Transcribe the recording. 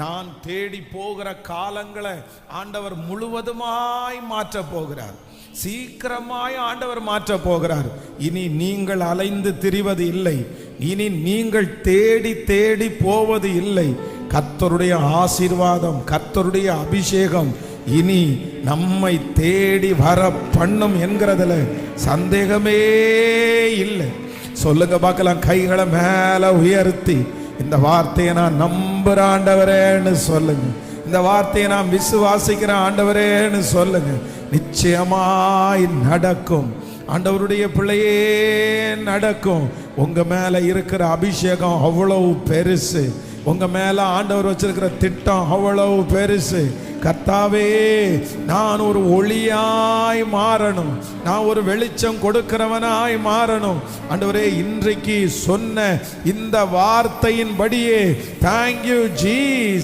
நான் தேடி போகிற காலங்களை ஆண்டவர் முழுவதுமாய் மாற்ற போகிறார். சீக்கிரமாய் ஆண்டவர் மாற்ற போகிறார். இனி நீங்கள் அலைந்து திரிவது இல்லை. இனி நீங்கள் தேடி தேடி போவது இல்லை. கர்த்தருடைய ஆசீர்வாதம், கர்த்தருடைய அபிஷேகம் இனி நம்மை தேடி வர பண்ணும் என்கிறதுல சந்தேகமே இல்லை. சொல்லுங்க பார்க்கலாம். கைகளை மேல உயர்த்தி இந்த வார்த்தையை நான் நம்புற ஆண்டவரேன்னு சொல்லுங்க. இந்த வார்த்தையை நான் விசுவாசிக்கிற ஆண்டவரேன்னு சொல்லுங்க. நிச்சயமாய் நடக்கும். ஆண்டவருடைய பிள்ளையே நடக்கும். உங்க மேல இருக்கிற அபிஷேகம் அவ்வளவு பெருசு. உங்க மேல ஆண்டவர் வச்சிருக்கிற திட்டம் அவ்வளவு பெருசு. கர்த்தாவே, நான் ஒரு ஒளியாய் மாறணும், நான் ஒரு வெளிச்சம் கொடுக்கிறவனாய் மாறணும். ஆண்டவரே, இன்றைக்கு சொன்ன இந்த வார்த்தையின்படியே தேங்க்யூ ஜீசஸ்.